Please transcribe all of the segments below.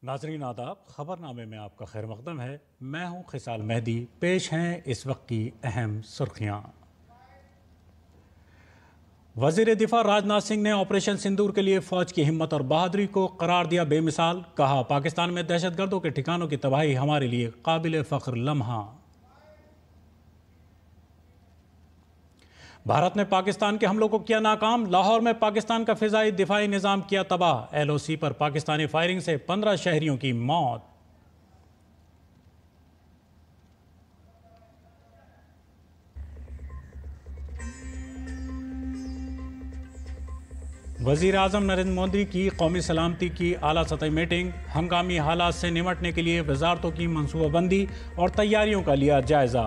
ناظرین آداب، خبرنامے میں آپ کا خیر مقدم ہے۔ میں ہوں خصال مہدی۔ پیش ہیں اس وقت کی اہم سرخیاں۔ وزیر دفاع راجناتھ سنگھ نے آپریشن سندور کے لیے فوج کی ہمت اور بہادری کو قرار دیا بے مثال۔ کہا، پاکستان میں دہشت گردوں کے ٹھکانوں کی تباہی ہمارے لیے قابل فخر لمحہ۔ بھارت نے پاکستان کے حملوں کو کیا ناکام۔ لاہور میں پاکستان کا فضائی دفاعی نظام کیا تباہ۔ LOC پر پاکستانی فائرنگ سے 15 شہریوں کی موت۔ وزیر اعظم نریندر مودی کی قومی سلامتی کی اعلیٰ سطحی میٹنگ۔ ہنگامی حالات سے نمٹنے کے لیے وزارتوں کی منصوبہ بندی اور تیاریوں کا لیا جائزہ۔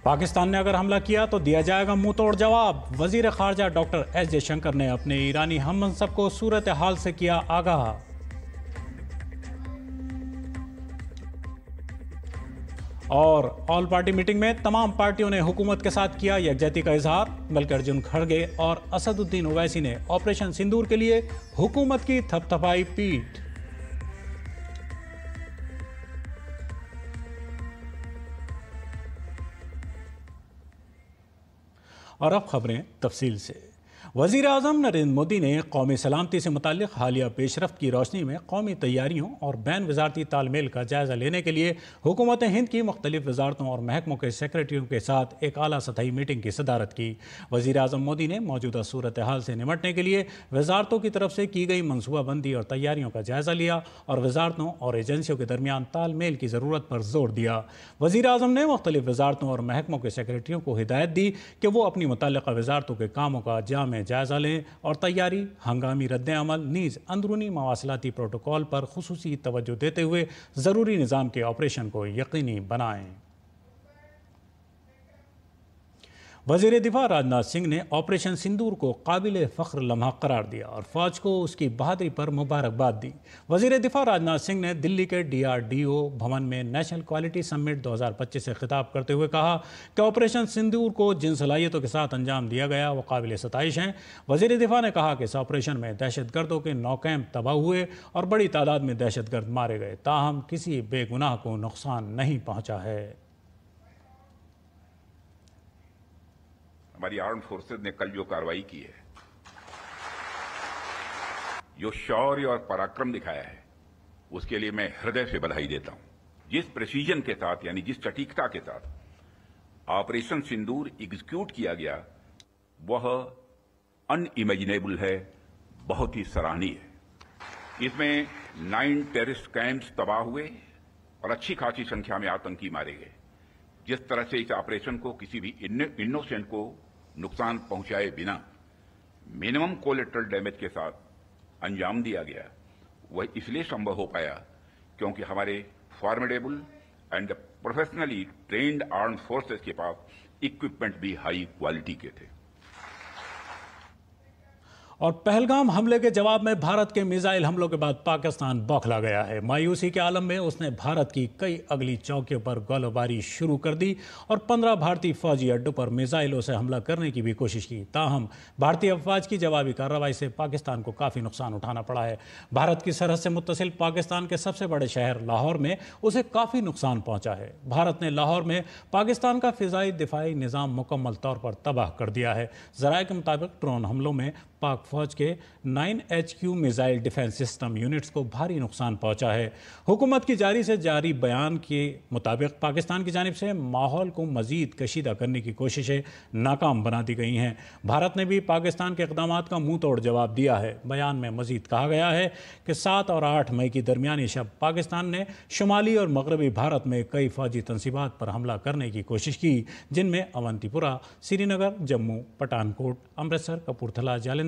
پاکستان نے اگر حملہ کیا تو دیا جائے گا منہ توڑ جواب۔ وزیر خارجہ ڈاکٹر ایس جے شنکر نے اپنے ایرانی ہم منصب کو صورتحال سے کیا آگاہ۔ اور آل پارٹی میٹنگ میں تمام پارٹیوں نے حکومت کے ساتھ کیا یکجہتی کا اظہار۔ ملکارجن کھڑگے اور اسد الدین اویسی نے آپریشن سندور کے لیے حکومت کی تھپ تھپائی پیٹھ۔ اور اب خبریں تفصیل سے۔ وزیر اعظم نریندر مودی نے قومی سلامتی سے متعلق حالیہ پیش رفت کی روشنی میں قومی تیاریوں اور بین وزارتی تال میل کا جائزہ لینے کے لیے حکومت ہند کی مختلف وزارتوں اور محکموں کے سیکریٹریوں کے ساتھ ایک اعلیٰ سطحی میٹنگ کی صدارت کی۔ وزیر اعظم مودی نے موجودہ صورتحال سے نمٹنے کے لیے وزارتوں کی طرف سے کی گئی منصوبہ بندی اور تیاریوں کا جائزہ لیا اور وزارتوں اور ایجنسیوں کے درمیان تال میل کی ضرورت پر زور دیا۔ وزیر اعظم نے مختلف وزارتوں اور محکموں کے سیکریٹریوں کو ہدایت دی کہ وہ اپنی متعلقہ وزارتوں کے کاموں کا جامع جائزہ لیں اور تیاری، ہنگامی رد عمل نیز اندرونی مواصلاتی پروٹوکول پر خصوصی توجہ دیتے ہوئے ضروری نظام کے آپریشن کو یقینی بنائیں۔ وزیر دفاع راجناتھ سنگھ نے آپریشن سندور کو قابل فخر لمحہ قرار دیا اور فوج کو اس کی بہادری پر مبارکباد دی۔ وزیر دفاع راجناتھ سنگھ نے دلی کے DRDO بھون میں نیشنل کوالٹی سمٹ 2025 سے خطاب کرتے ہوئے کہا کہ آپریشن سندور کو جن صلاحیتوں کے ساتھ انجام دیا گیا وہ قابل ستائش ہیں۔ وزیر دفاع نے کہا کہ اس آپریشن میں دہشت گردوں کے 9 کیمپ تباہ ہوئے اور بڑی تعداد میں دہشت گرد مارے گئے، تاہم کسی بے گناہ کو نقصان نہیں پہنچا ہے۔ ہماری آرمڈ فورسز نے کل جو کارروائی کی ہے، جو شوریہ اور پراکرم دکھایا ہے، اس کے لیے میں ہردے سے بدھائی دیتا ہوں۔ جس پریسیجن کے ساتھ، یعنی جس سٹیکتا کے ساتھ آپریشن سندور ایگزیکیوٹ کیا گیا، وہ ان امیجنیبل ہے، بہت ہی سراہنی ہے۔ اس میں 9 ٹیررسٹ کیمپس تباہ ہوئے اور اچھی خاصی سنکھیا میں آتنکی مارے گئے۔ جس طرح سے اس آپریشن کو کسی بھی انوسینٹ کو نقصان پہنچائے بنا منیمم کولیٹرل ڈیمیج کے ساتھ انجام دیا گیا، وہ اس لیے سمبھو ہو پایا کیونکہ ہمارے formidable and professionally trained armed forces کے پاس اکوپمنٹ بھی ہائی کوالٹی کے تھے۔ اور پہلگام حملے کے جواب میں بھارت کے میزائل حملوں کے بعد پاکستان بوکھلا گیا ہے۔ مایوسی کے عالم میں اس نے بھارت کی کئی اگلی چوکیوں پر گولہ باری شروع کر دی اور 15 بھارتی فوجی اڈوں پر میزائلوں سے حملہ کرنے کی بھی کوشش کی، تاہم بھارتی افواج کی جوابی کارروائی سے پاکستان کو کافی نقصان اٹھانا پڑا ہے۔ بھارت کی سرحد سے متصل پاکستان کے سب سے بڑے شہر لاہور میں اسے کافی نقصان پہنچا ہے۔ بھارت نے لاہور میں پاکستان کا فضائی دفاعی نظام مکمل طور پر تباہ کر دیا ہے۔ ذرائع کے مطابق ڈرون حملوں میں پاک فوج کے 9HQ missile defence system units کو بھاری نقصان پہنچا ہے۔ حکومت کی جاری بیان کے مطابق پاکستان کی جانب سے ماحول کو مزید کشیدہ کرنے کی کوششیں ناکام بنا دی گئی ہیں۔ بھارت نے بھی پاکستان کے اقدامات کا منہ توڑ جواب دیا ہے۔ بیان میں مزید کہا گیا ہے کہ 7 اور 8 مئی کی درمیانی شب پاکستان نے شمالی اور مغربی بھارت میں کئی فوجی تنصیبات پر حملہ کرنے کی کوشش کی، جن میں اونتی پورہ، سری نگر، جموں، پٹھان کوٹ، Amritsar, Kapurthala, Jalandhar,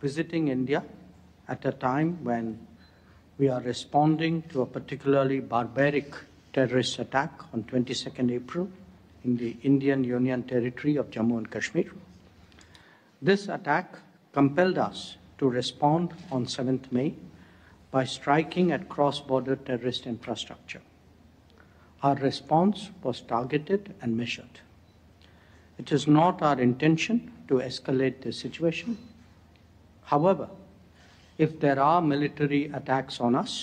Visiting India at a time when we are responding to a particularly barbaric terrorist attack on 22nd April in the Indian Union territory of Jammu and Kashmir. This attack compelled us to respond on 7th May by striking at cross-border terrorist infrastructure. Our response was targeted and measured. It is not our intention to escalate the situation. However, if there are military attacks on us,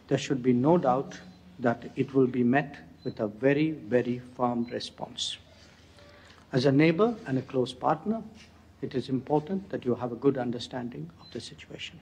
there should be no doubt that it will be met with a very, very firm response. As a neighbor and a close partner, it is important that you have a good understanding of the situation.